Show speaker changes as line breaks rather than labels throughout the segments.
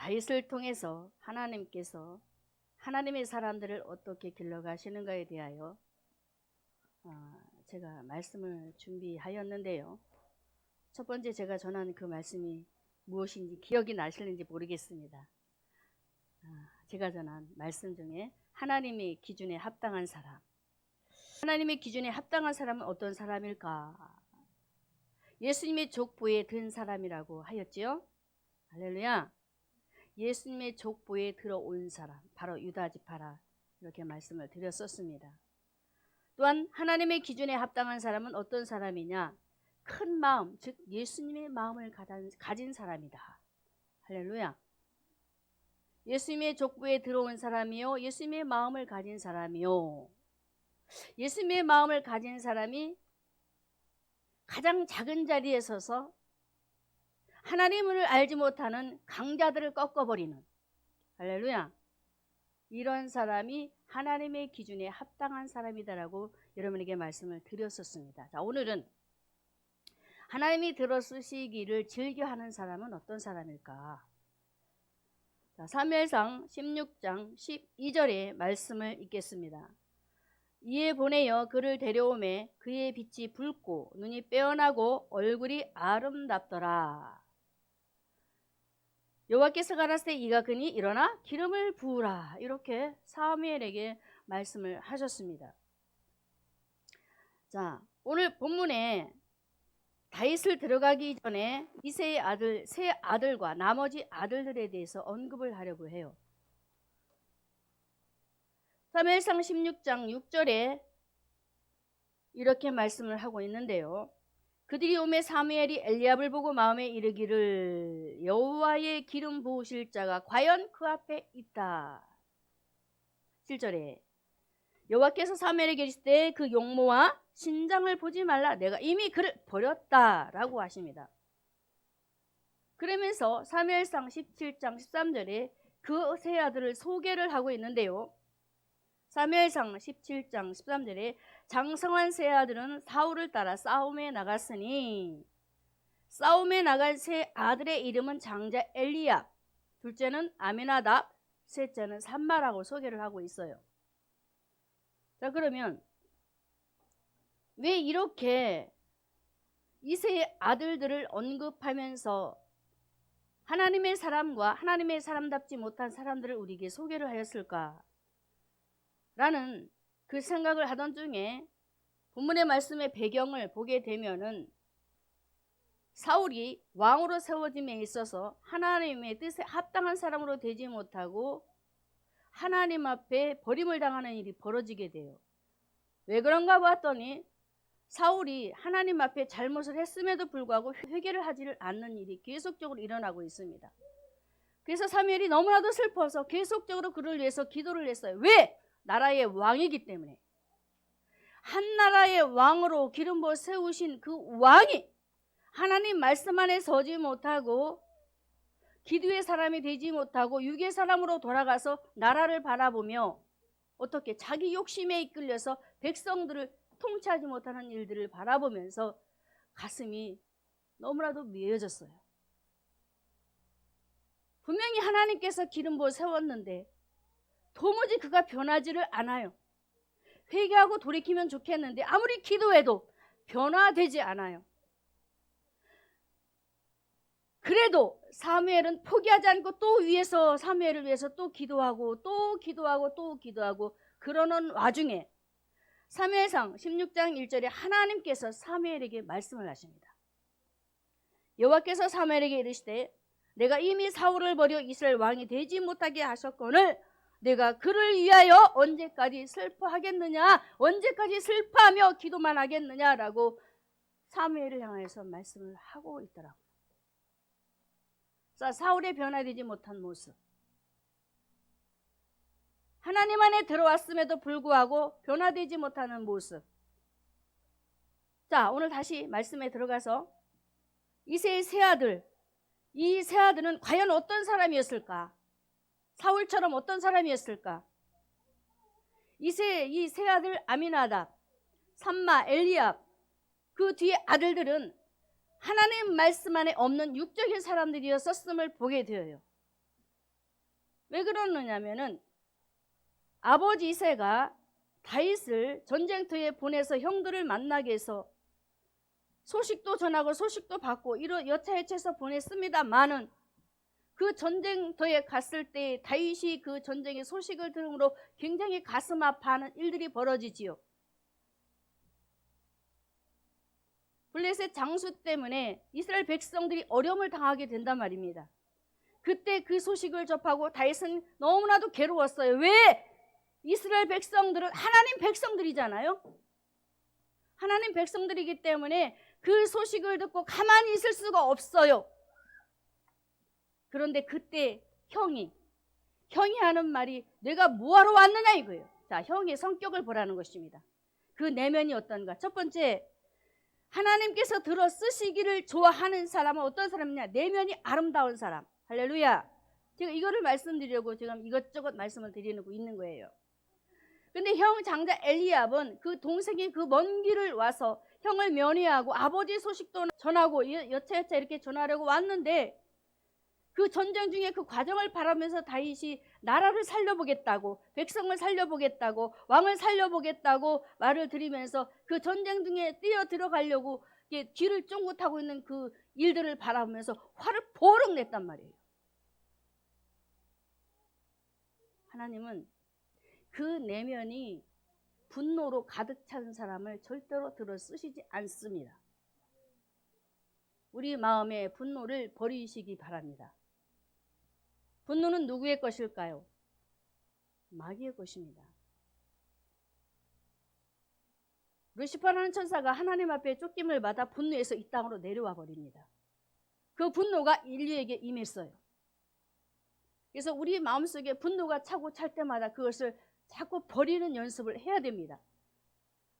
다윗을 통해서 하나님께서 하나님의 사람들을 어떻게 길러가시는가에 대하여 제가 말씀을 준비하였는데요. 첫 번째 제가 전한 그 말씀이 무엇인지 기억이 나실는지 모르겠습니다. 제가 전한 말씀 중에 하나님의 기준에 합당한 사람, 하나님의 기준에 합당한 사람은 어떤 사람일까? 예수님의 족보에 든 사람이라고 하였지요. 할렐루야. 예수님의 족보에 들어온 사람, 바로 유다 지파라, 이렇게 말씀을 드렸었습니다. 또한 하나님의 기준에 합당한 사람은 어떤 사람이냐? 큰 마음, 즉 예수님의 마음을 가진 사람이다. 할렐루야. 예수님의 족보에 들어온 사람이요, 예수님의 마음을 가진 사람이요. 예수님의 마음을 가진 사람이 가장 작은 자리에 서서 하나님을 알지 못하는 강자들을 꺾어버리는, 할렐루야, 이런 사람이 하나님의 기준에 합당한 사람이다라고 여러분에게 말씀을 드렸었습니다. 자, 오늘은 하나님이 들어쓰시기를 즐겨하는 사람은 어떤 사람일까? 자, 사무엘상 16장 12절의 말씀을 읽겠습니다. 이에 보내어 그를 데려오매 그의 빛이 붉고 눈이 빼어나고 얼굴이 아름답더라. 여호와께서 가라사대 이가 그니 일어나 기름을 부으라, 이렇게 사무엘에게 말씀을 하셨습니다. 자, 오늘 본문에 다윗을 들어가기 전에 이새의 아들, 세 아들과 나머지 아들들에 대해서 언급을 하려고 해요. 사무엘상 16장 6절에 이렇게 말씀을 하고 있는데요. 그들이 오매 사무엘이 엘리압을 보고 마음에 이르기를 여호와의 기름 부으실 자가 과연 그 앞에 있다. 7절에 여호와께서 사무엘에게 이르시되 그 용모와 신장을 보지 말라, 내가 이미 그를 버렸다라고 하십니다. 그러면서 사무엘상 17장 13절에 그 세 아들을 소개를 하고 있는데요. 사무엘상 17장 13절에 장성한 세 아들은 사울을 따라 싸움에 나갔으니, 싸움에 나간 세 아들의 이름은 장자 엘리압, 둘째는 아미나답, 셋째는 삼마라고 소개를 하고 있어요. 자, 그러면 왜 이렇게 이 세 아들들을 언급하면서 하나님의 사람과 하나님의 사람답지 못한 사람들을 우리에게 소개를 하였을까? 라는 그 생각을 하던 중에 본문의 말씀의 배경을 보게 되면은 사울이 왕으로 세워짐에 있어서 하나님의 뜻에 합당한 사람으로 되지 못하고 하나님 앞에 버림을 당하는 일이 벌어지게 돼요. 왜 그런가 봤더니 사울이 하나님 앞에 잘못을 했음에도 불구하고 회개를 하지를 않는 일이 계속적으로 일어나고 있습니다. 그래서 사무엘이 너무나도 슬퍼서 계속적으로 그를 위해서 기도를 했어요. 왜? 나라의 왕이기 때문에. 한 나라의 왕으로 기름 부어 세우신 그 왕이 하나님 말씀 안에 서지 못하고 기도의 사람이 되지 못하고 육의 사람으로 돌아가서 나라를 바라보며 어떻게 자기 욕심에 이끌려서 백성들을 통치하지 못하는 일들을 바라보면서 가슴이 너무나도 미어졌어요. 분명히 하나님께서 기름 부어 세웠는데 도무지 그가 변하지를 않아요. 회개하고 돌이키면 좋겠는데 아무리 기도해도 변화되지 않아요. 그래도 사무엘은 포기하지 않고 또 위에서 사무엘을 위해서 또 기도하고 또 기도하고 또 기도하고, 그러는 와중에 사무엘상 16장 1절에 하나님께서 사무엘에게 말씀을 하십니다. 여호와께서 사무엘에게 이르시되 내가 이미 사울을 버려 이스라엘 왕이 되지 못하게 하셨거늘 내가 그를 위하여 언제까지 슬퍼하겠느냐, 언제까지 슬퍼하며 기도만 하겠느냐라고 사무엘을 향해서 말씀을 하고 있더라고요. 자, 사울의 변화되지 못한 모습, 하나님 안에 들어왔음에도 불구하고 변화되지 못하는 모습. 자, 오늘 다시 말씀에 들어가서 이새의 세 아들, 이 세 아들은 과연 어떤 사람이었을까? 사울처럼 어떤 사람이었을까? 이 세 아들 아미나답, 삼마, 엘리압, 그 뒤에 아들들은 하나님 말씀 안에 없는 육적인 사람들이었었음을 보게 되어요. 왜 그러느냐면은 아버지 이새가 다윗을 전쟁터에 보내서 형들을 만나게 해서 소식도 전하고 소식도 받고 이런 여차여차해서 보냈습니다만은 그 전쟁터에 갔을 때 다윗이 그 전쟁의 소식을 들음으로 굉장히 가슴 아파하는 일들이 벌어지지요. 블레셋 장수 때문에 이스라엘 백성들이 어려움을 당하게 된단 말입니다. 그때 그 소식을 접하고 다윗은 너무나도 괴로웠어요. 왜? 이스라엘 백성들은 하나님 백성들이잖아요. 하나님 백성들이기 때문에 그 소식을 듣고 가만히 있을 수가 없어요. 그런데 그때 형이 하는 말이 내가 뭐하러 왔느냐 이거예요. 자, 형의 성격을 보라는 것입니다. 그 내면이 어떤가? 첫 번째, 하나님께서 들어 쓰시기를 좋아하는 사람은 어떤 사람이냐? 내면이 아름다운 사람. 할렐루야. 제가 이거를 말씀드리려고 지금 이것저것 말씀을 드리고 있는 거예요. 근데 형 장자 엘리압은 그 동생이 그 먼 길을 와서 형을 면회하고 아버지 소식도 전하고 여차여차 이렇게 전하려고 왔는데 그 전쟁 중에 그 과정을 바라면서 다윗이 나라를 살려보겠다고, 백성을 살려보겠다고, 왕을 살려보겠다고 말을 드리면서 그 전쟁 중에 뛰어 들어가려고 뒤를 쫑긋하고 있는 그 일들을 바라보면서 화를 보록 냈단 말이에요. 하나님은 그 내면이 분노로 가득 찬 사람을 절대로 들어 쓰시지 않습니다. 우리 마음의 분노를 버리시기 바랍니다. 분노는 누구의 것일까요? 마귀의 것입니다. 루시퍼라는 천사가 하나님 앞에 쫓김을 받아 분노해서 이 땅으로 내려와 버립니다. 그 분노가 인류에게 임했어요. 그래서 우리 마음속에 분노가 차고 찰 때마다 그것을 자꾸 버리는 연습을 해야 됩니다.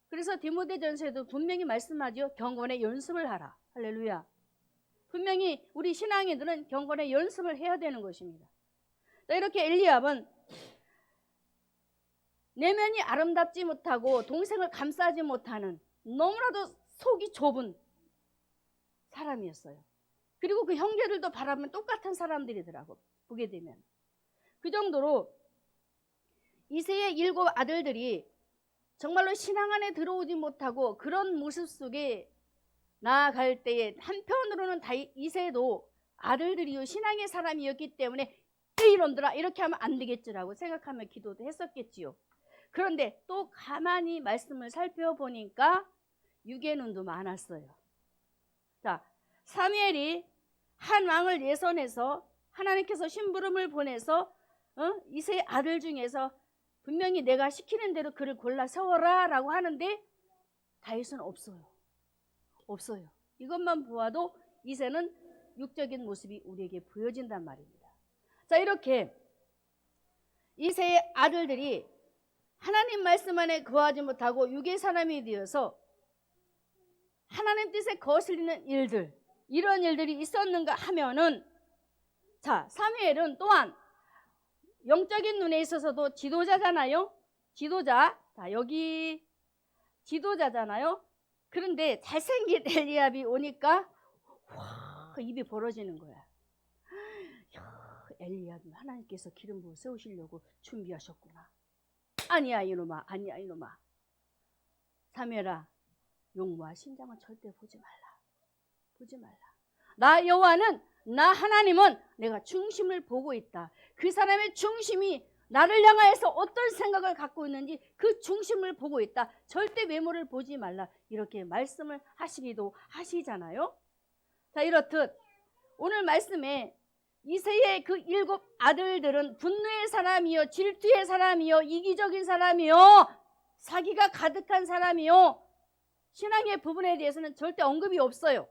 그래서 디모데전서에도 분명히 말씀하죠. 경건의 연습을 하라. 할렐루야. 분명히 우리 신앙인들은 경건의 연습을 해야 되는 것입니다. 이렇게 엘리압은 내면이 아름답지 못하고 동생을 감싸지 못하는 너무나도 속이 좁은 사람이었어요. 그리고 그 형제들도 바라보면 똑같은 사람들이더라고. 보게 되면 그 정도로 이새의 7 아들들이 정말로 신앙 안에 들어오지 못하고 그런 모습 속에 나아갈 때에 한편으로는 이새도 아들들이요 신앙의 사람이었기 때문에 이놈들아 이렇게 하면 안 되겠지라고 생각하며 기도도 했었겠지요. 그런데 또 가만히 말씀을 살펴보니까 유괴눈도 많았어요. 자, 사무엘이 한 왕을 예선해서 하나님께서 심부름을 보내서 이새의 아들 중에서 분명히 내가 시키는 대로 그를 골라 세워라 라고 하는데 다윗은 없어요. 이것만 보아도 이새는 육적인 모습이 우리에게 보여진단 말입니다. 자, 이렇게 이새의 아들들이 하나님 말씀 안에 거하지 못하고 육의 사람이 되어서 하나님 뜻에 거슬리는 일들, 이런 일들이 있었는가 하면은, 자, 사무엘은 또한 영적인 눈에 있어서도 지도자잖아요. 지도자. 자, 여기 지도자잖아요. 그런데 잘생긴 엘리압이 오니까 와, 입이 벌어지는 거야. 엘리압이 하나님께서 기름 부어 세우시려고 준비하셨구나. 아니야 이놈아, 아니야 이놈아. 사무엘아, 용모와 신장은 절대 보지 말라. 나 여호와는, 나 하나님은 내가 중심을 보고 있다. 그 사람의 중심이 나를 향하여서 어떤 생각을 갖고 있는지 그 중심을 보고 있다. 절대 외모를 보지 말라. 이렇게 말씀을 하시기도 하시잖아요. 자, 이렇듯 오늘 말씀에 이새의 그 7 아들들은 분노의 사람이요, 질투의 사람이요, 이기적인 사람이요, 사기가 가득한 사람이요, 신앙의 부분에 대해서는 절대 언급이 없어요.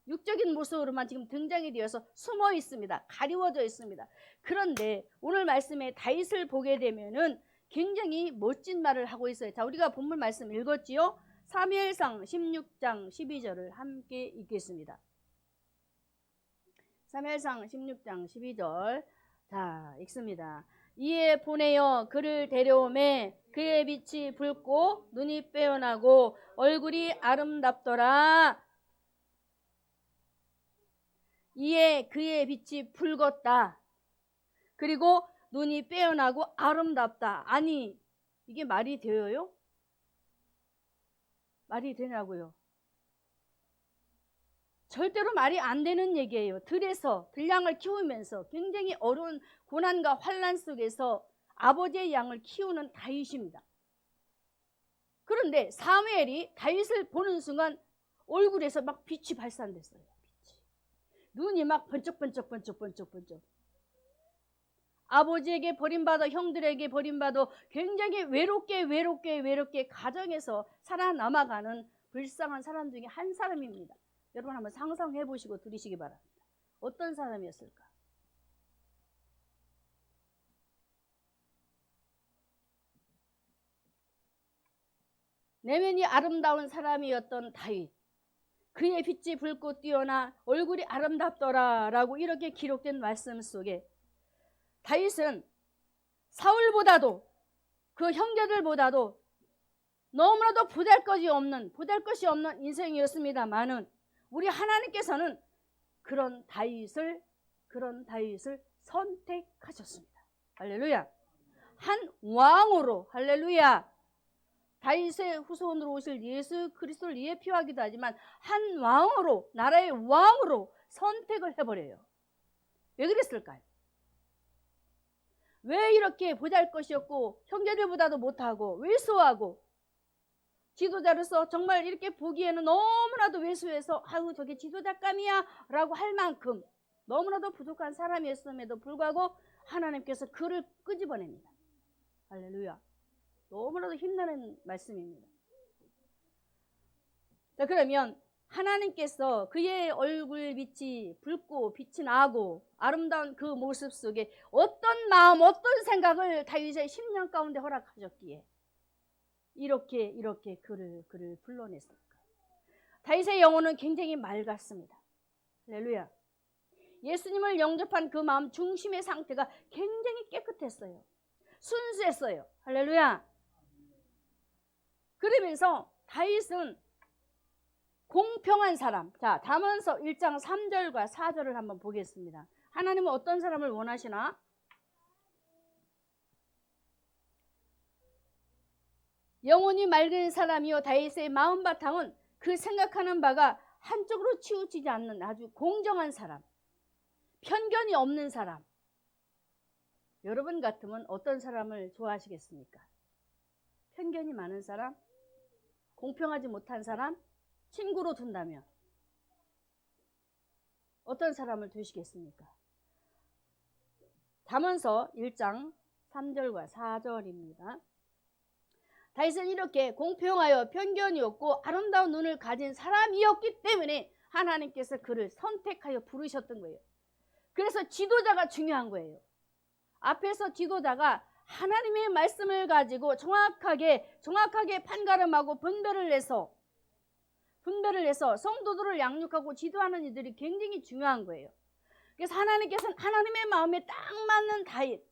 육적인 모습으로만 지금 등장이 되어서 숨어 있습니다. 가리워져 있습니다. 그런데 오늘 말씀에 다윗을 보게 되면은 굉장히 멋진 말을 하고 있어요. 자, 우리가 본문 말씀 읽었지요? 사무엘상 16장 12절을 함께 읽겠습니다. 사무엘상 16장 12절. 자, 읽습니다. 이에 보내어 그를 데려오매 그의 빛이 붉고 눈이 빼어나고 얼굴이 아름답더라. 이에 그의 빛이 붉었다. 그리고 눈이 빼어나고 아름답다. 아니, 이게 말이 되어요? 말이 되냐고요? 절대로 말이 안 되는 얘기예요. 들에서 들량을 키우면서 굉장히 어려운 고난과 환난 속에서 아버지의 양을 키우는 다윗입니다. 그런데 사무엘이 다윗을 보는 순간 얼굴에서 막 빛이 발산됐어요. 빛이. 눈이 막 번쩍번쩍. 아버지에게 버림받아 형들에게 버림받아 굉장히 외롭게 가정에서 살아남아가는 불쌍한 사람 중에 한 사람입니다. 여러분 한번 상상해 보시고 들으시기 바랍니다. 어떤 사람이었을까? 내면이 아름다운 사람이었던 다윗. 그의 빛이 붉고 뛰어나 얼굴이 아름답더라 라고 이렇게 기록된 말씀 속에 다윗은 사울보다도 그 형제들보다도 너무나도 보잘것이 없는 인생이었습니다만은 우리 하나님께서는 그런 다윗을 선택하셨습니다. 할렐루야. 한 왕으로, 할렐루야. 다윗의 후손으로 오실 예수 그리스도를 예표하기도 하지만 한 왕으로, 나라의 왕으로 선택을 해버려요. 왜 그랬을까요? 왜 이렇게 보잘것이 없고 형제들보다도 못하고 왜소하고 지도자로서 정말 이렇게 보기에는 너무나도 왜소해서 아유 저게 지도자감이야 라고 할 만큼 너무나도 부족한 사람이었음에도 불구하고 하나님께서 그를 끄집어냅니다. 할렐루야. 너무나도 힘나는 말씀입니다. 자, 그러면 하나님께서 그의 얼굴 빛이 붉고 빛이 나고 아름다운 그 모습 속에 어떤 마음, 어떤 생각을 다윗의 심령 가운데 허락하셨기에 이렇게 그를 불러냈을까? 다윗의 영혼은 굉장히 맑았습니다. 할렐루야. 예수님을 영접한 그 마음 중심의 상태가 굉장히 깨끗했어요. 순수했어요. 할렐루야. 그러면서 다윗은 공평한 사람. 자, 잠언서 1장 3절과 4절을 한번 보겠습니다. 하나님은 어떤 사람을 원하시나? 영혼이 맑은 사람이요 다윗의 마음 바탕은 그 생각하는 바가 한쪽으로 치우치지 않는 아주 공정한 사람, 편견이 없는 사람. 여러분 같으면 어떤 사람을 좋아하시겠습니까? 편견이 많은 사람? 공평하지 못한 사람? 친구로 둔다면 어떤 사람을 두시겠습니까? 잠언서 1장 3절과 4절입니다. 다윗은 이렇게 공평하여 편견이 없고 아름다운 눈을 가진 사람이었기 때문에 하나님께서 그를 선택하여 부르셨던 거예요. 그래서 지도자가 중요한 거예요. 앞에서 지도자가 하나님의 말씀을 가지고 정확하게 판가름하고 분별을 해서 성도들을 양육하고 지도하는 이들이 굉장히 중요한 거예요. 그래서 하나님께서는 하나님의 마음에 딱 맞는 다윗,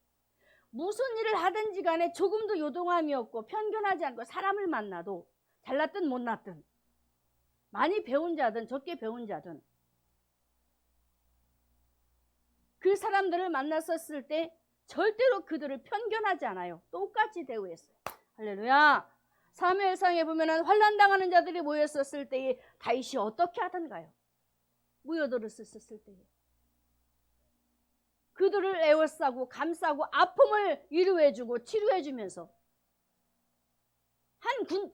무슨 일을 하든지 간에 조금도 요동함이 없고 편견하지 않고 사람을 만나도 잘났든 못났든 많이 배운 자든 적게 배운 자든 그 사람들을 만났었을 때 절대로 그들을 편견하지 않아요. 똑같이 대우했어요. 할렐루야. 사무엘상에 보면은 환난당하는 자들이 모였었을 때에 다윗이 어떻게 하던가요? 모여들었었을 때에 그들을 에워싸고 감싸고 아픔을 위로해주고 치료해주면서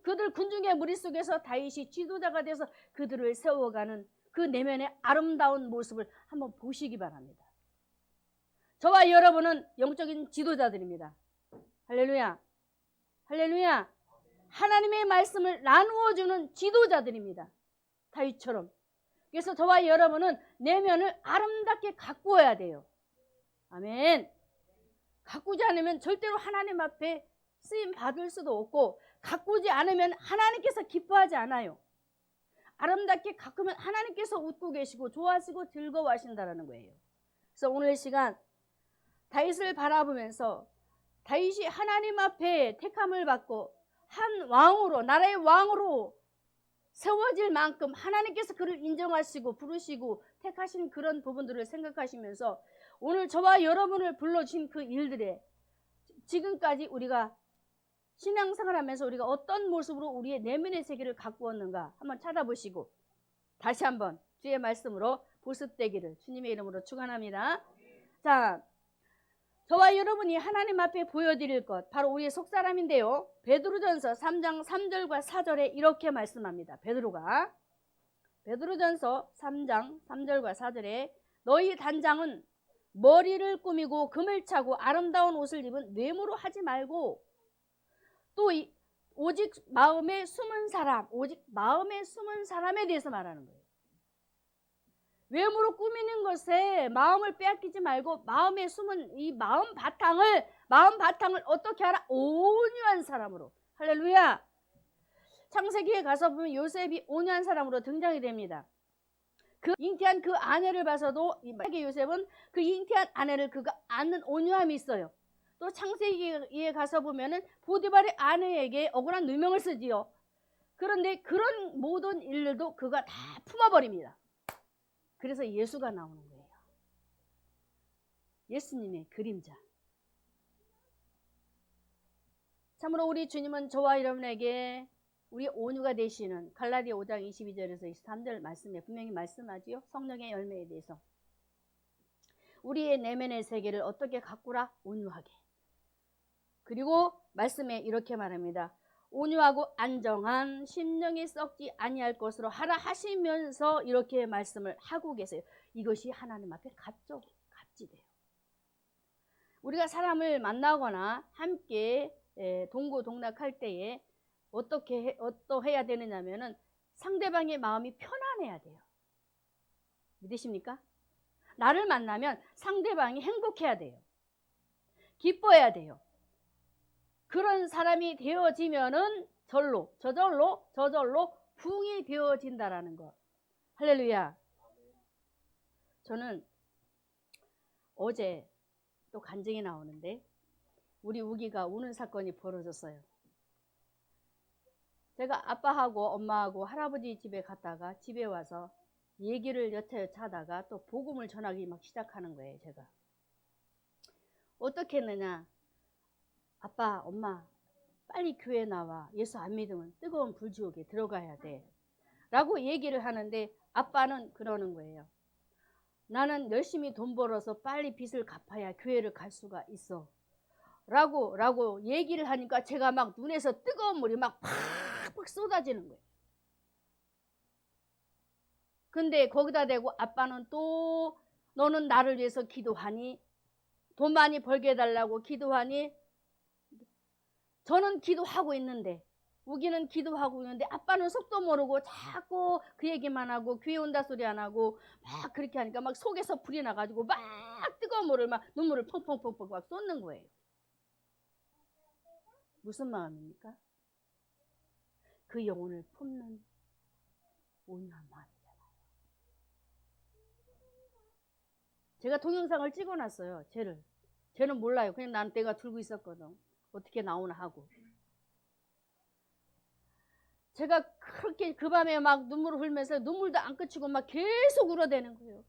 그들 군중의 무리 속에서 다윗이 지도자가 돼서 그들을 세워가는 그 내면의 아름다운 모습을 한번 보시기 바랍니다. 저와 여러분은 영적인 지도자들입니다. 할렐루야. 할렐루야. 하나님의 말씀을 나누어주는 지도자들입니다. 다윗처럼. 그래서 저와 여러분은 내면을 아름답게 가꾸어야 돼요. 아멘. 가꾸지 않으면 절대로 하나님 앞에 쓰임 받을 수도 없고 가꾸지 않으면 하나님께서 기뻐하지 않아요. 아름답게 가꾸면 하나님께서 웃고 계시고 좋아하시고 즐거워하신다는 거예요. 그래서 오늘 시간 다윗을 바라보면서 다윗이 하나님 앞에 택함을 받고 한 왕으로 나라의 왕으로 세워질 만큼 하나님께서 그를 인정하시고 부르시고 택하신 그런 부분들을 생각하시면서 오늘 저와 여러분을 불러주신 그 일들에 지금까지 우리가 신앙생활하면서 우리가 어떤 모습으로 우리의 내면의 세계를 갖고 왔는가 한번 찾아보시고 다시 한번 주의 말씀으로 보습되기를 주님의 이름으로 축원합니다. 자, 저와 여러분이 하나님 앞에 보여드릴 것 바로 우리의 속사람인데요. 베드로전서 3장 3절과 4절에 이렇게 말씀합니다. 베드로전서 3장 3절과 4절에 너희 단장은 머리를 꾸미고 금을 차고 아름다운 옷을 입은 외모로 하지 말고 또 오직 마음에 숨은 사람에 대해서 말하는 거예요. 외모로 꾸미는 것에 마음을 빼앗기지 말고 마음에 숨은 이 마음 바탕을 어떻게 하라? 온유한 사람으로. 할렐루야. 창세기에 가서 보면 요셉이 온유한 사람으로 등장이 됩니다. 그 잉태한 그 아내를 봐서도 요셉은 그 잉태한 아내를 그가 안는 온유함이 있어요. 또 창세기에 가서 보면은 보디발의 아내에게 억울한 누명을 쓰지요. 그런데 그런 모든 일들도 그가 다 품어버립니다. 그래서 예수가 나오는 거예요. 예수님의 그림자. 참으로 우리 주님은 저와 여러분에게 우리 온유가 되시는 갈라디아 5장 22절에서 23절 말씀에 분명히 말씀하지요. 성령의 열매에 대해서. 우리의 내면의 세계를 어떻게 가꾸라? 온유하게. 그리고 말씀에 이렇게 말합니다. 온유하고 안정한 심령이 썩지 아니할 것으로 하라 하시면서 이렇게 말씀을 하고 계세요. 이것이 하나님 앞에 값지대요. 우리가 사람을 만나거나 함께 동고동락할 때에 어떠해야 되느냐면은 상대방의 마음이 편안해야 돼요. 믿으십니까? 나를 만나면 상대방이 행복해야 돼요. 기뻐해야 돼요. 그런 사람이 되어지면은 저절로 부흥이 되어진다라는 것. 할렐루야. 저는 어제 또 간증이 나오는데 우리 우기가 우는 사건이 벌어졌어요. 제가 아빠하고 엄마하고 할아버지 집에 갔다가 집에 와서 얘기를 여차여차 하다가 또 복음을 전하기 막 시작하는 거예요. 제가 어떻게 했느냐. 아빠, 엄마, 빨리 교회 나와. 예수 안 믿으면 뜨거운 불지옥에 들어가야 돼. 라고 얘기를 하는데 아빠는 그러는 거예요. 나는 열심히 돈 벌어서 빨리 빚을 갚아야 교회를 갈 수가 있어. 라고 얘기를 하니까 제가 막 눈에서 뜨거운 물이 막 팍팍 쏟아지는 거예요. 근데 거기다 대고 아빠는 또 너는 나를 위해서 기도하니? 돈 많이 벌게 해달라고 기도하니? 저는 기도하고 있는데 우기는 기도하고 있는데 아빠는 속도 모르고 자꾸 그 얘기만 하고 교회 온다 소리 안 하고 막 그렇게 하니까 막 속에서 불이 나가지고 막 뜨거운 물을 막 눈물을 펑펑펑펑 막 쏟는 거예요. 무슨 마음입니까? 그 영혼을 품는 온유한 마음이잖아요. 제가 동영상을 찍어놨어요. 쟤는 몰라요. 그냥 난 내가 들고 있었거든. 어떻게 나오나 하고. 제가 그렇게 그 밤에 막 눈물을 흘리면서 눈물도 안 그치고 막 계속 울어대는 거예요.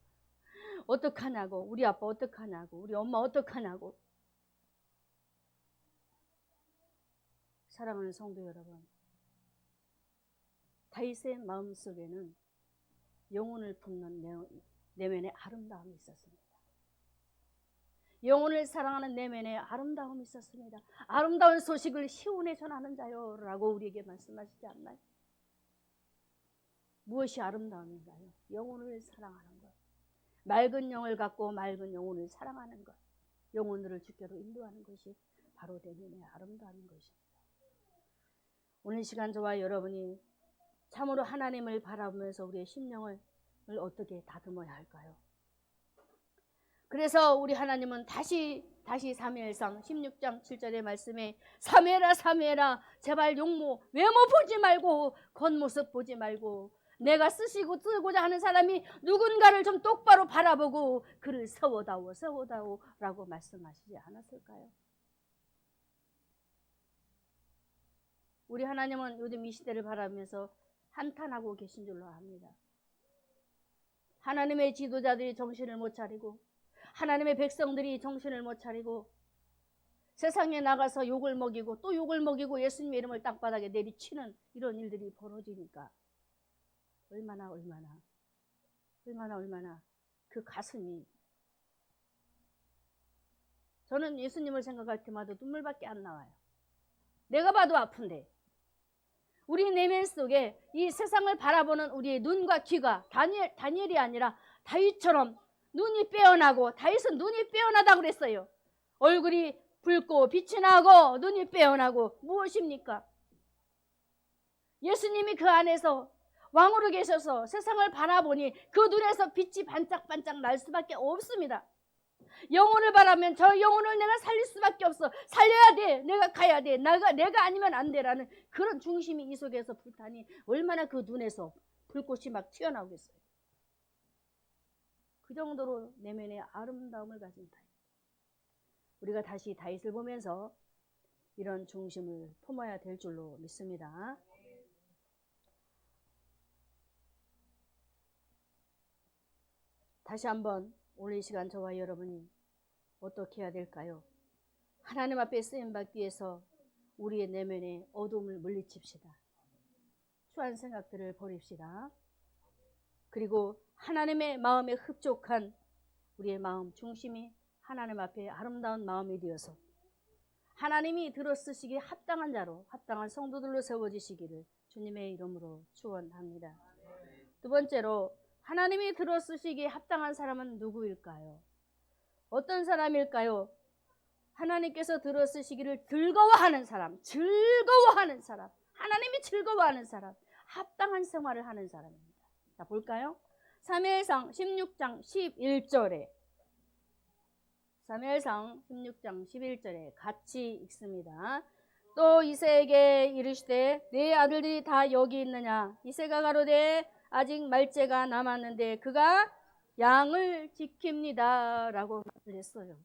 어떡하냐고. 우리 아빠 어떡하냐고. 우리 엄마 어떡하냐고. 사랑하는 성도 여러분. 다윗의 마음속에는 영혼을 품는 내면의 아름다움이 있었습니다. 영혼을 사랑하는 내면에 아름다움이 있었습니다. 아름다운 소식을 시온에 전하는 자요 라고 우리에게 말씀하시지 않나요? 무엇이 아름다움인가요? 영혼을 사랑하는 것. 맑은 영을 갖고 맑은 영혼을 사랑하는 것. 영혼들을 주께로 인도하는 것이 바로 내면의 아름다움인 것입니다. 오늘 시간 저와 여러분이 참으로 하나님을 바라보면서 우리의 심령을 어떻게 다듬어야 할까요? 그래서 우리 하나님은 다시 사무엘상 16장 7절의 말씀에 사무엘아 제발 외모 보지 말고 겉모습 보지 말고 내가 쓰고자 하는 사람이 누군가를 좀 똑바로 바라보고 그를 세워다오 라고 말씀하시지 않았을까요? 우리 하나님은 요즘 이 시대를 바라보면서 한탄하고 계신 줄로 압니다. 하나님의 지도자들이 정신을 못 차리고 하나님의 백성들이 정신을 못 차리고 세상에 나가서 욕을 먹이고 또 욕을 먹이고 예수님의 이름을 땅바닥에 내리치는 이런 일들이 벌어지니까 얼마나 그 가슴이, 저는 예수님을 생각할 때마다 눈물밖에 안 나와요. 내가 봐도 아픈데 우리 내면 속에 이 세상을 바라보는 우리의 눈과 귀가 다니엘이 아니라 다윗처럼 눈이 빼어나고, 다윗은 눈이 빼어나다고 그랬어요. 얼굴이 붉고 빛이 나고 눈이 빼어나고 무엇입니까? 예수님이 그 안에서 왕으로 계셔서 세상을 바라보니 그 눈에서 빛이 반짝반짝 날 수밖에 없습니다. 영혼을 바라면 저 영혼을 내가 살릴 수밖에 없어. 살려야 돼. 내가 가야 돼. 내가 아니면 안 돼라는 그런 중심이 이 속에서 불타니 얼마나 그 눈에서 불꽃이 막 튀어나오겠어요. 그 정도로 내면의 아름다움을 가진 다윗. 우리가 다시 다윗을 보면서 이런 중심을 품어야 될 줄로 믿습니다. 다시 한번 오늘 이 시간 저와 여러분이 어떻게 해야 될까요? 하나님 앞에 쓰임받기 위해서 우리의 내면의 어둠을 물리칩시다. 추한 생각들을 버립시다. 그리고 하나님의 마음에 흡족한 우리의 마음 중심이 하나님 앞에 아름다운 마음이 되어서 하나님이 들어쓰시기에 합당한 자로, 합당한 성도들로 세워지시기를 주님의 이름으로 축원합니다. 두 번째로, 하나님이 들어쓰시기에 합당한 사람은 누구일까요? 어떤 사람일까요? 하나님께서 들어쓰시기를 즐거워하는 사람, 하나님이 즐거워하는 사람, 합당한 생활을 하는 사람입니다. 자, 볼까요? 사무엘상 16장 11절에, 사무엘상 16장 11절에 같이 읽습니다. 또 이새에게 이르시되 네 아들들이 다 여기 있느냐? 이새가 가로되 아직 말째가 남았는데 그가 양을 지킵니다 라고 말했어요.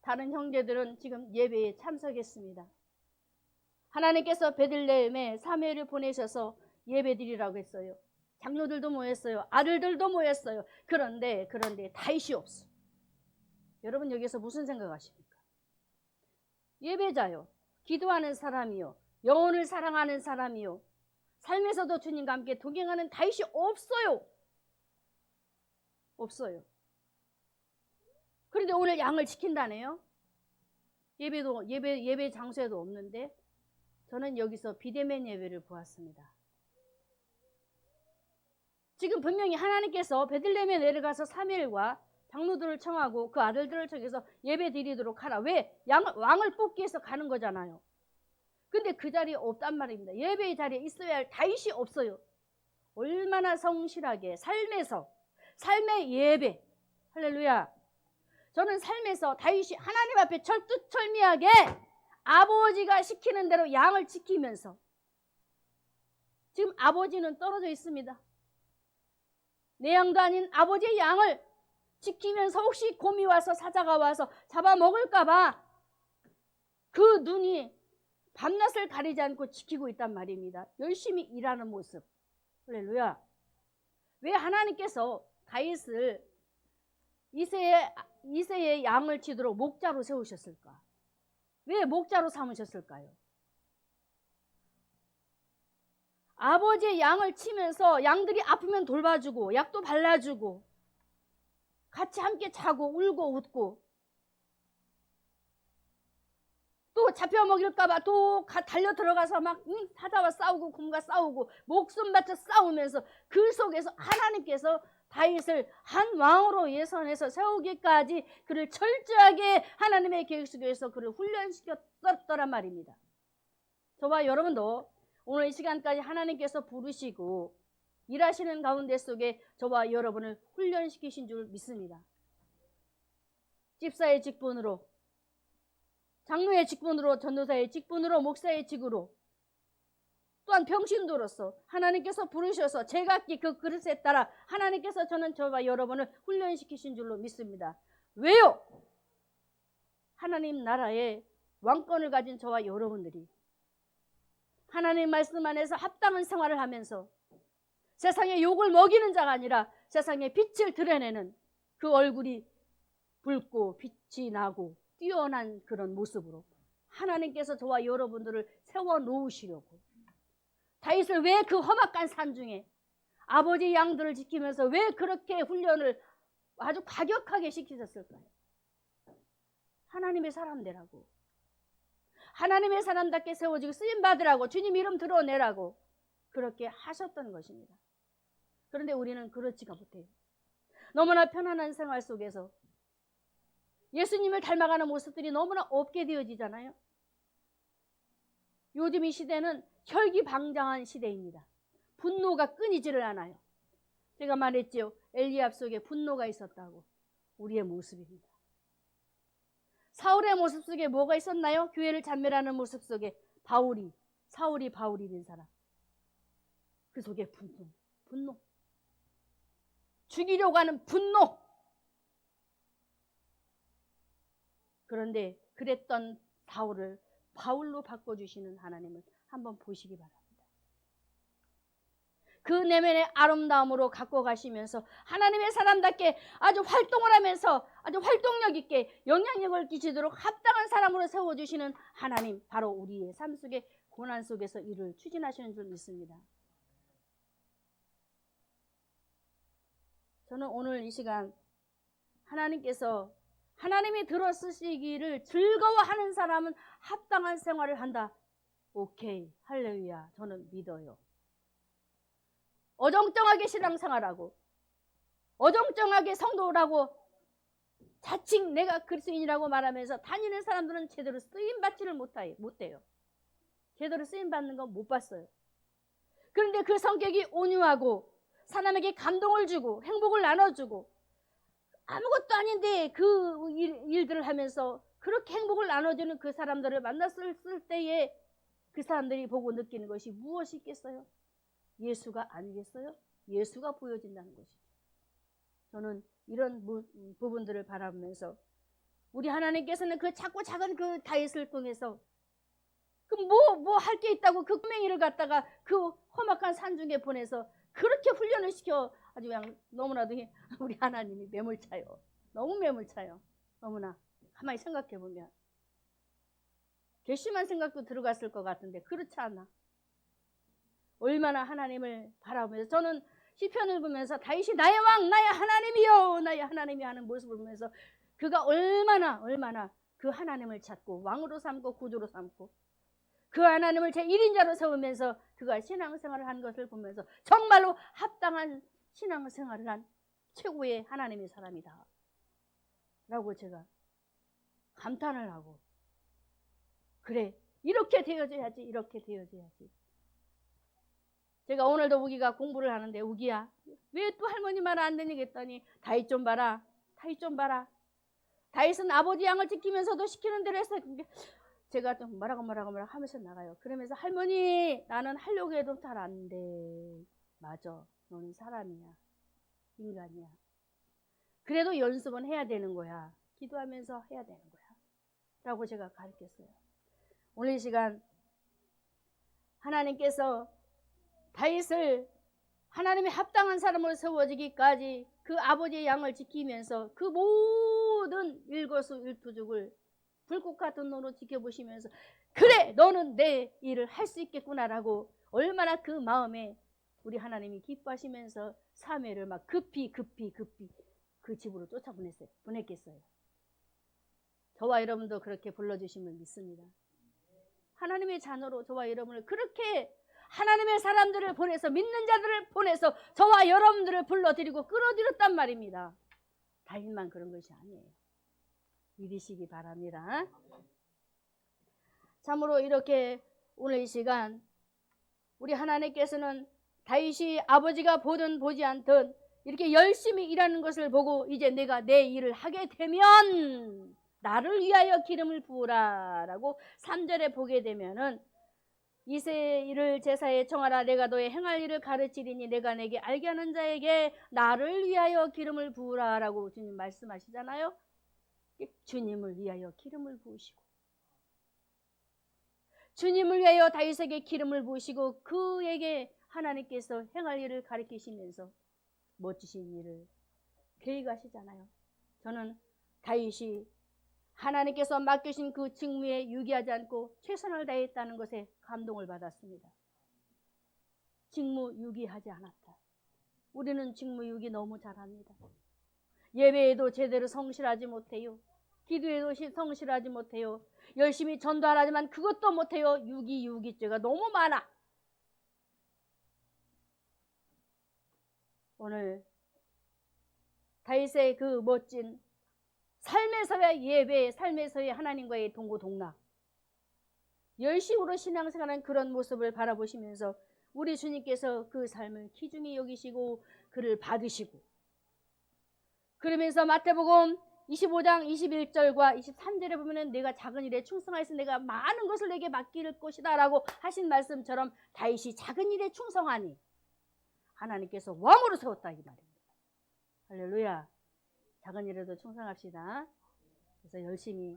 다른 형제들은 지금 예배에 참석했습니다. 하나님께서 베들레헴에 사무엘을 보내셔서 예배드리라고 했어요. 장로들도 모였어요. 아들들도 모였어요. 그런데 다윗이 없어. 여러분 여기서 무슨 생각하십니까? 예배자요, 기도하는 사람이요, 영혼을 사랑하는 사람이요, 삶에서도 주님과 함께 동행하는 다윗이 없어요. 그런데 오늘 양을 지킨다네요. 예배 장소에도 없는데 저는 여기서 비대면 예배를 보았습니다. 지금 분명히 하나님께서 베들레헴에 내려가서 사무엘과 장로들을 청하고 그 아들들을 청해서 예배 드리도록 하라. 왜? 왕을 뽑기 위해서 가는 거잖아요. 근데 그 자리에 없단 말입니다. 예배의 자리에 있어야 할 다윗이 없어요. 얼마나 성실하게 삶의 예배, 할렐루야. 저는 삶에서 다윗이 하나님 앞에 철두철미하게 아버지가 시키는 대로 양을 지키면서, 지금 아버지는 떨어져 있습니다. 내 양도 아닌 아버지의 양을 지키면서 혹시 곰이 와서 사자가 와서 잡아먹을까봐 그 눈이 밤낮을 가리지 않고 지키고 있단 말입니다. 열심히 일하는 모습. 할렐루야. 왜 하나님께서 다윗을 이새의 양을 치도록 목자로 세우셨을까? 왜 목자로 삼으셨을까요? 아버지의 양을 치면서 양들이 아프면 돌봐주고 약도 발라주고 같이 함께 자고 울고 웃고, 또 잡혀 먹일까봐 또 달려 들어가서 막 사자와 싸우고 곰과 싸우고 목숨 바쳐 싸우면서 그 속에서 하나님께서 다윗을 한 왕으로 예선해서 세우기까지 그를 철저하게 하나님의 계획 속에서 그를 훈련시켰더란 말입니다. 저와 여러분도 오늘 이 시간까지 하나님께서 부르시고 일하시는 가운데 속에 저와 여러분을 훈련시키신 줄 믿습니다. 집사의 직분으로, 장로의 직분으로, 전도사의 직분으로, 목사의 직으로, 또한 평신도로서 하나님께서 부르셔서 제각기 그 그릇에 따라 하나님께서 저와 여러분을 훈련시키신 줄로 믿습니다. 왜요? 하나님 나라의 왕권을 가진 저와 여러분들이 하나님 말씀 안에서 합당한 생활을 하면서 세상에 욕을 먹이는 자가 아니라 세상에 빛을 드러내는 그 얼굴이 붉고 빛이 나고 뛰어난 그런 모습으로 하나님께서 저와 여러분들을 세워놓으시려고. 다윗을 왜 그 험악한 산 중에 아버지 양들을 지키면서 왜 그렇게 훈련을 아주 과격하게 시키셨을까요? 하나님의 사람 되라고, 하나님의 사람답게 세워지고 쓰임받으라고, 주님 이름 드러내라고 그렇게 하셨던 것입니다. 그런데 우리는 그렇지가 못해요. 너무나 편안한 생활 속에서 예수님을 닮아가는 모습들이 너무나 없게 되어지잖아요. 요즘 이 시대는 혈기방장한 시대입니다. 분노가 끊이지를 않아요. 제가 말했죠. 엘리압 속에 분노가 있었다고. 우리의 모습입니다. 사울의 모습 속에 뭐가 있었나요? 교회를 잔멸하는 모습 속에 사울이 바울이 된 사람. 그 속에 분노. 죽이려고 하는 분노. 그런데 그랬던 사울을 바울로 바꿔주시는 하나님을 한번 보시기 바랍니다. 그 내면의 아름다움으로 갖고 가시면서 하나님의 사람답게 아주 활동을 하면서 아주 활동력 있게 영향력을 끼치도록 합당한 사람으로 세워주시는 하나님, 바로 우리의 삶 속의 고난 속에서 이를 추진하시는 줄 믿습니다. 저는 오늘 이 시간 하나님께서 하나님이 들어 쓰시기를 즐거워하는 사람은 합당한 생활을 한다. 오케이, 할렐루야, 저는 믿어요. 어정쩡하게 신앙생활하고 어정쩡하게 성도라고 자칭 내가 그리스도인이라고 말하면서 다니는 사람들은 제대로 쓰임받지를 못해요. 제대로 쓰임받는 건 못 봤어요. 그런데 그 성격이 온유하고 사람에게 감동을 주고 행복을 나눠주고 아무것도 아닌데 그 일들을 하면서 그렇게 행복을 나눠주는 그 사람들을 만났을 때에 그 사람들이 보고 느끼는 것이 무엇이 있겠어요? 예수가 아니겠어요? 예수가 보여진다는 것이죠. 저는 이런 부분들을 바라보면서 우리 하나님께서는 그 작고 작은 그 다윗을 통해서 그 뭐 할 게 있다고 그 꼬맹이를 갖다가 그 험악한 산 중에 보내서 그렇게 훈련을 시켜 아주 그냥 너무나도 우리 하나님이 매몰차요. 너무 매몰차요. 너무나 가만히 생각해 보면 괘씸한 생각도 들어갔을 것 같은데 그렇지 않아. 얼마나 하나님을 바라보면서 저는 시편을 보면서 다윗이 나의 왕, 나의 하나님이요, 나의 하나님이 하는 모습을 보면서 그가 얼마나 그 하나님을 찾고 왕으로 삼고 구주로 삼고 그 하나님을 제1인자로 세우면서 그가 신앙생활을 한 것을 보면서 정말로 합당한 신앙생활을 한 최고의 하나님의 사람이다 라고 제가 감탄을 하고, 그래, 이렇게 되어져야지, 이렇게 되어져야지. 제가 오늘도 우기가 공부를 하는데, 우기야 왜 또 할머니 말 안 되니 했더니 다윗 좀 봐라, 다윗 좀 봐라. 다윗은 아버지 양을 지키면서도 시키는 대로 해서 제가 좀 뭐라고 하면서 나가요. 그러면서 할머니 나는 하려고 해도 잘 안 돼. 맞아, 너는 사람이야, 인간이야. 그래도 연습은 해야 되는 거야. 기도하면서 해야 되는 거야 라고 제가 가르쳤어요. 오늘 이 시간 하나님께서 다윗을 하나님의 합당한 사람으로 세워지기까지 그 아버지의 양을 지키면서 그 모든 일거수일투족을 불꽃 같은 눈으로 지켜보시면서 그래, 너는 내 일을 할 수 있겠구나라고 얼마나 그 마음에 우리 하나님이 기뻐하시면서 사무엘을 막 급히 그 집으로 보냈겠어요. 저와 여러분도 그렇게 불러주심을 믿습니다. 하나님의 자녀로 저와 여러분을 그렇게 하나님의 사람들을 보내서 믿는 자들을 보내서 저와 여러분들을 불러드리고 끌어들였단 말입니다. 다윗만 그런 것이 아니에요. 믿으시기 바랍니다. 참으로 이렇게 오늘 이 시간 우리 하나님께서는 다윗이 아버지가 보든 보지 않든 이렇게 열심히 일하는 것을 보고 이제 내가 내 일을 하게 되면 나를 위하여 기름을 부으라 라고 3절에 보게 되면은 이세 일을 제사에 청하라. 내가 너의 행할 일을 가르치리니 내가 내게 알게 하는 자에게 나를 위하여 기름을 부으라 라고 주님 말씀하시잖아요. 주님을 위하여 기름을 부으시고 주님을 위하여 다윗에게 기름을 부으시고 그에게 하나님께서 행할 일을 가리키시면서 멋지신 일을 계획하시잖아요. 저는 다윗이 하나님께서 맡기신 그 직무에 유기하지 않고 최선을 다했다는 것에 감동을 받았습니다. 직무 유기하지 않았다. 우리는 직무 유기 너무 잘합니다. 예배에도 제대로 성실하지 못해요. 기도에도 성실하지 못해요. 열심히 전도하지만 그것도 못해요. 유기죄가 너무 많아. 오늘 다윗의 그 멋진 삶에서의 예배, 삶에서의 하나님과의 동고동락, 열심으로 신앙생활하는 그런 모습을 바라보시면서 우리 주님께서 그 삶을 귀중히 여기시고 그를 받으시고, 그러면서 마태복음 25장 21절과 23절에 보면은 내가 작은 일에 충성하여서 내가 많은 것을 내게 맡길 것이다 라고 하신 말씀처럼 다윗이 작은 일에 충성하니 하나님께서 왕으로 세웠다 이 말입니다. 할렐루야. 작은 일에도 충성합시다. 그래서 열심히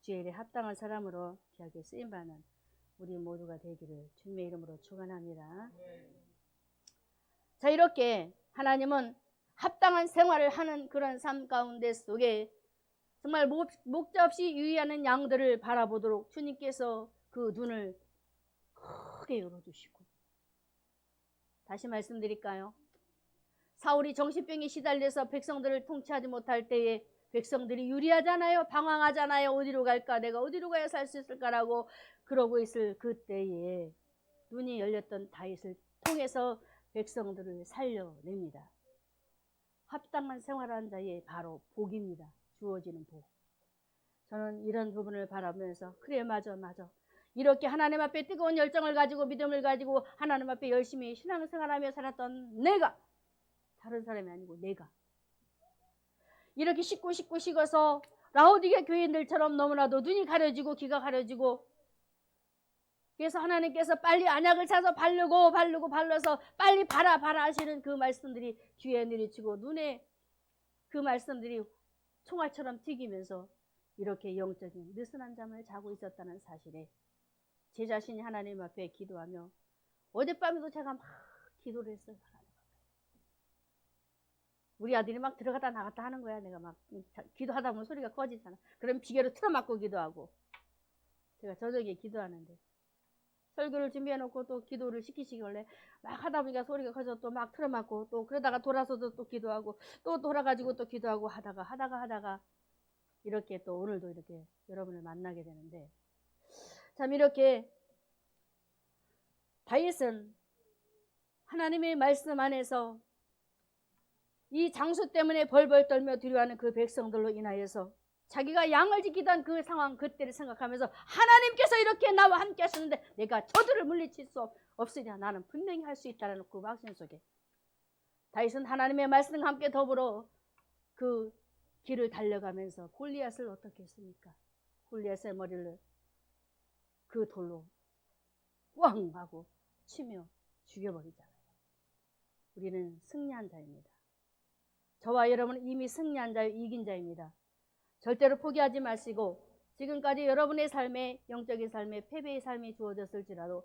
주의 일에 합당한 사람으로 귀하게 쓰임받는 우리 모두가 되기를 주님의 이름으로 축원합니다. 자, 이렇게 하나님은 합당한 생활을 하는 그런 삶 가운데 속에 정말 목자 없이 유의하는 양들을 바라보도록 주님께서 그 눈을 크게 열어주시고, 다시 말씀드릴까요? 사울이 정신병에 시달려서 백성들을 통치하지 못할 때에 백성들이 유리하잖아요. 방황하잖아요. 어디로 갈까? 내가 어디로 가야 살 수 있을까라고 그러고 있을 그때에 눈이 열렸던 다윗을 통해서 백성들을 살려냅니다. 합당한 생활하는 자의 바로 복입니다. 주어지는 복. 저는 이런 부분을 바라보면서 그래 맞아 이렇게 하나님 앞에 뜨거운 열정을 가지고 믿음을 가지고 하나님 앞에 열심히 신앙생활하며 살았던 내가, 다른 사람이 아니고 내가 이렇게 식어서 라오디게 교인들처럼 너무나도 눈이 가려지고 귀가 가려지고, 그래서 하나님께서 빨리 안약을 사서 발라서 빨리 봐라 하시는 그 말씀들이 귀에 내리치고 눈에 그 말씀들이 총알처럼 튀기면서 이렇게 영적인 느슨한 잠을 자고 있었다는 사실에 제 자신이 하나님 앞에 기도하며, 어젯밤에도 제가 막 기도를 했어요. 우리 아들이 막 들어갔다 나갔다 하는 거야. 내가 막 기도하다 보면 소리가 꺼지잖아. 그럼 비계로 틀어막고 기도하고, 제가 저녁에 기도하는데 설교를 준비해놓고 또 기도를 시키시길래 막 하다 보니까 소리가 커져서 또 막 틀어막고, 또 그러다가 돌아서도 또 기도하고, 또 돌아가지고 또 기도하고 하다가 이렇게 또 오늘도 이렇게 여러분을 만나게 되는데, 참 이렇게 다윗은 하나님의 말씀 안에서 이 장수 때문에 벌벌 떨며 두려워하는 그 백성들로 인하여서 자기가 양을 지키던 그 상황, 그때를 생각하면서 하나님께서 이렇게 나와 함께 하시는데 내가 저들을 물리칠 수 없으냐, 나는 분명히 할 수 있다는 그 확신 속에 다윗은 하나님의 말씀과 함께 더불어 그 길을 달려가면서 골리앗을 어떻게 했습니까? 골리앗의 머리를 그 돌로 꽝 하고 치며 죽여버리잖아요. 우리는 승리한 자입니다. 저와 여러분은 이미 승리한 자요, 이긴 자입니다. 절대로 포기하지 마시고, 지금까지 여러분의 삶에, 영적인 삶에 패배의 삶이 주어졌을지라도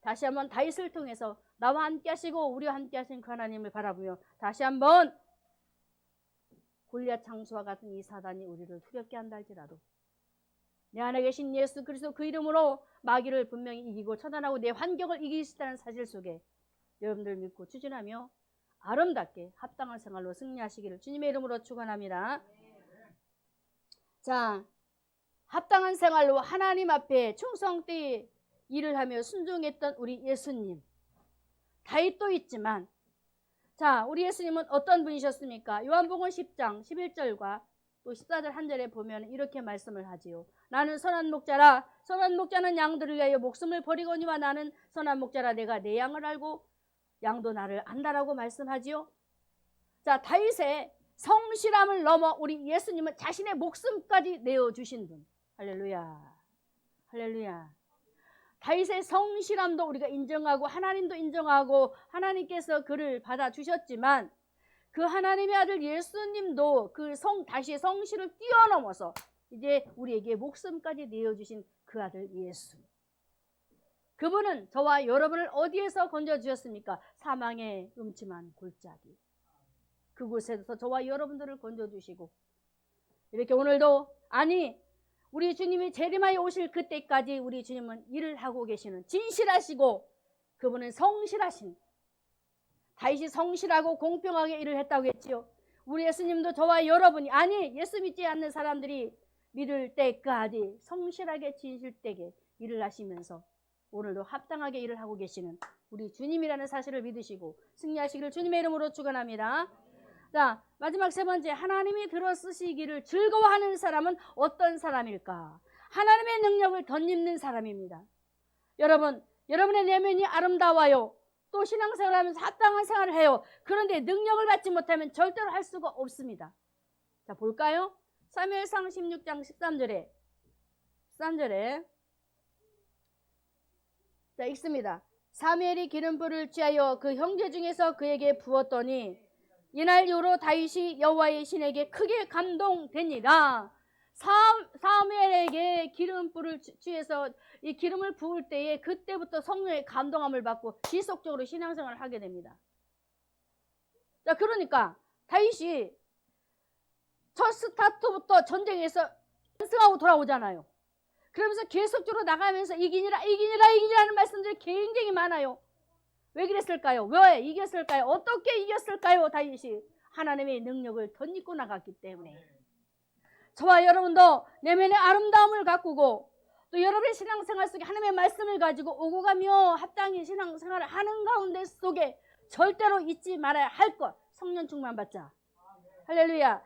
다시 한번 다윗을 통해서 나와 함께 하시고 우리와 함께 하신 그 하나님을 바라보며 다시 한번 골리앗 장수와 같은 이 사단이 우리를 두렵게 한다 할지라도 내 안에 계신 예수 그리스도 그 이름으로 마귀를 분명히 이기고 처단하고 내 환경을 이길 수 있다는 사실 속에 여러분들 믿고 추진하며 아름답게 합당한 생활로 승리하시기를 주님의 이름으로 축원합니다. 자, 합당한 생활로 하나님 앞에 충성되이 일을 하며 순종했던 우리 예수님, 다윗도 있지만, 자, 우리 예수님은 어떤 분이셨습니까? 요한복음 10장 11절과 또 14절 한 절에 보면 이렇게 말씀을 하지요. 나는 선한 목자라, 선한 목자는 양들을 위하여 목숨을 버리거니와 나는 선한 목자라, 내가 내 양을 알고 양도 나를 안다라고 말씀하지요. 자, 다윗의 성실함을 넘어 우리 예수님은 자신의 목숨까지 내어주신 분. 할렐루야, 할렐루야. 다윗의 성실함도 우리가 인정하고 하나님도 인정하고 하나님께서 그를 받아주셨지만 그 하나님의 아들 예수님도 그 다시의 성실을 뛰어넘어서 이제 우리에게 목숨까지 내어주신 그 아들 예수. 그분은 저와 여러분을 어디에서 건져주셨습니까? 사망의 음침한 골짜기. 그곳에서 저와 여러분들을 건져주시고, 이렇게 오늘도, 아니 우리 주님이 재림하여 오실 그때까지 우리 주님은 일을 하고 계시는, 진실하시고 그분은 성실하신, 다윗이 성실하고 공평하게 일을 했다고 했지요. 우리 예수님도 저와 여러분이, 아니 예수 믿지 않는 사람들이 믿을 때까지 성실하게 진실되게 일을 하시면서 오늘도 합당하게 일을 하고 계시는 우리 주님이라는 사실을 믿으시고 승리하시기를 주님의 이름으로 축원합니다. 자, 마지막 세 번째, 하나님이 들어 쓰시기를 즐거워하는 사람은 어떤 사람일까? 하나님의 능력을 덧입는 사람입니다. 여러분, 여러분의 내면이 아름다워요. 또 신앙생활을 하면서 합당한 생활을 해요. 그런데 능력을 받지 못하면 절대로 할 수가 없습니다. 자, 볼까요? 사무엘상 16장 13절에 자, 읽습니다. 사무엘이 기름불을 취하여 그 형제 중에서 그에게 부었더니 이날 이후로 다윗이 여호와의 신에게 크게 감동되니라. 사무엘에게 기름불을 취해서 이 기름을 부을 때에 그때부터 성령의 감동함을 받고 지속적으로 신앙생활을 하게 됩니다. 자, 그러니까 다윗이 첫 스타트부터 전쟁에서 연승하고 돌아오잖아요. 그러면서 계속적으로 나가면서 이기니라는 말씀들이 굉장히 많아요. 왜 그랬을까요? 왜 이겼을까요? 어떻게 이겼을까요? 다윗이 하나님의 능력을 덧입고 나갔기 때문에. 저와 여러분도 내면의 아름다움을 가꾸고 또 여러분의 신앙생활 속에 하나님의 말씀을 가지고 오고 가며 합당히 신앙생활을 하는 가운데 속에 절대로 잊지 말아야 할 것, 성령 충만 받자. 할렐루야.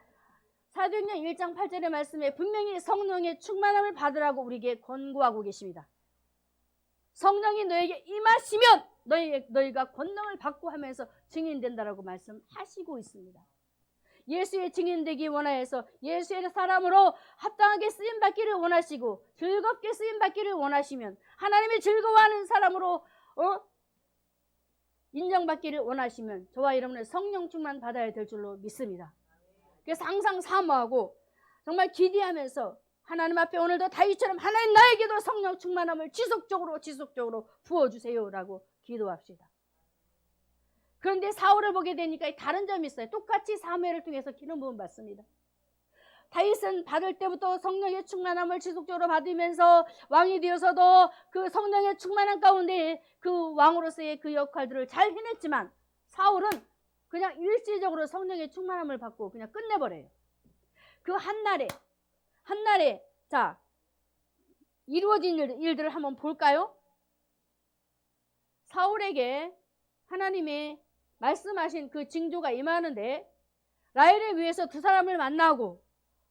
사도행전 1장 8절의 말씀에 분명히 성령의 충만함을 받으라고 우리에게 권고하고 계십니다. 성령이 너에게 임하시면 너희가 권능을 받고 하면서 증인된다라고 말씀하시고 있습니다. 예수의 증인되기 원하여서 예수의 사람으로 합당하게 쓰임받기를 원하시고 즐겁게 쓰임받기를 원하시면 하나님이 즐거워하는 사람으로 인정받기를 원하시면 저와 여러분의 성령 충만 받아야 될 줄로 믿습니다. 그래서 항상 사모하고 정말 기대하면서 하나님 앞에 오늘도 다윗처럼 하나님 나에게도 성령 충만함을 지속적으로 부어주세요라고 기도합시다. 그런데 사울을 보게 되니까 다른 점이 있어요. 똑같이 사무엘을 통해서 기름 부음 받습니다. 다윗은 받을 때부터 성령의 충만함을 지속적으로 받으면서 왕이 되어서도 그 성령의 충만함 가운데 그 왕으로서의 그 역할들을 잘 해냈지만 사울은 그냥 일시적으로 성령의 충만함을 받고 그냥 끝내버려요. 그 한날에 자 이루어진 일들을 한번 볼까요? 사울에게 하나님의 말씀하신 그 징조가 임하는데 라헬의 위에서 두 사람을 만나고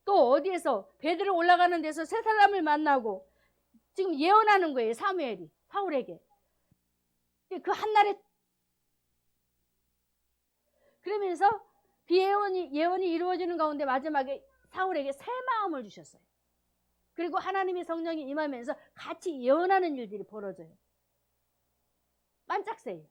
또 어디에서 베드로 올라가는 데서 세 사람을 만나고 지금 예언하는 거예요. 사무엘이 사울에게. 그 한날에 그러면서 그 예언이 이루어지는 가운데 마지막에 사울에게 새 마음을 주셨어요. 그리고 하나님의 성령이 임하면서 같이 예언하는 일들이 벌어져요. 반짝새요.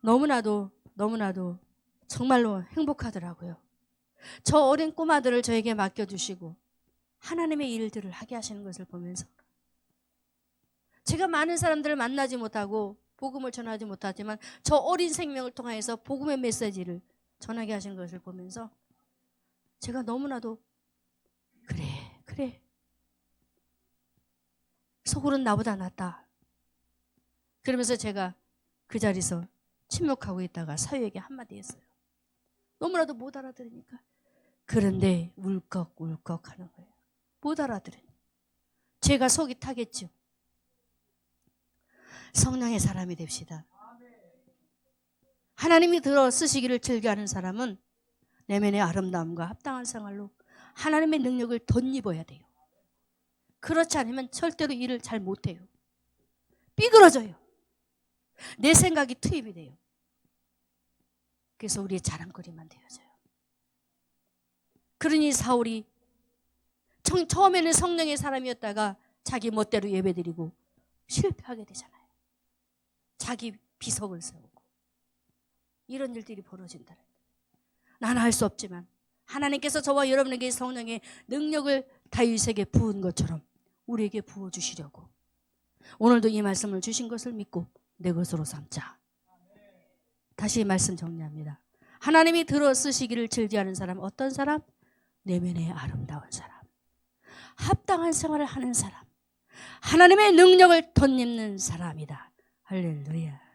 너무나도 정말로 행복하더라고요. 저 어린 꼬마들을 저에게 맡겨주시고 하나님의 일들을 하게 하시는 것을 보면서 제가 많은 사람들을 만나지 못하고 복음을 전하지 못하지만 저 어린 생명을 통해서 복음의 메시지를 전하게 하시는 것을 보면서 제가 너무나도 그래 속으로는 나보다 낫다. 그러면서 제가 그 자리에서 침묵하고 있다가 사위에게 한마디 했어요. 너무나도 못 알아들으니까. 그런데 울컥울컥 하는 거예요. 못 알아들으니. 제가 속이 타겠죠. 성령의 사람이 됩시다. 하나님이 들어 쓰시기를 즐겨하는 사람은 내면의 아름다움과 합당한 생활로 하나님의 능력을 덧입어야 돼요. 그렇지 않으면 절대로 일을 잘 못해요. 삐그러져요. 내 생각이 투입이 돼요. 그래서 우리의 자랑거리만 되어져요. 그러니 사울이 처음에는 성령의 사람이었다가 자기 멋대로 예배드리고 실패하게 되잖아요. 자기 비석을 세우고 이런 일들이 벌어진다는 거예요. 나는 할 수 없지만 하나님께서 저와 여러분에게 성령의 능력을 다윗에게 부은 것처럼 우리에게 부어주시려고 오늘도 이 말씀을 주신 것을 믿고 내 것으로 삼자. 다시 말씀 정리합니다. 하나님이 들어 쓰시기를 즐겨하는 사람, 어떤 사람? 내면의 아름다운 사람, 합당한 생활을 하는 사람, 하나님의 능력을 덧입는 사람이다. 할렐루야.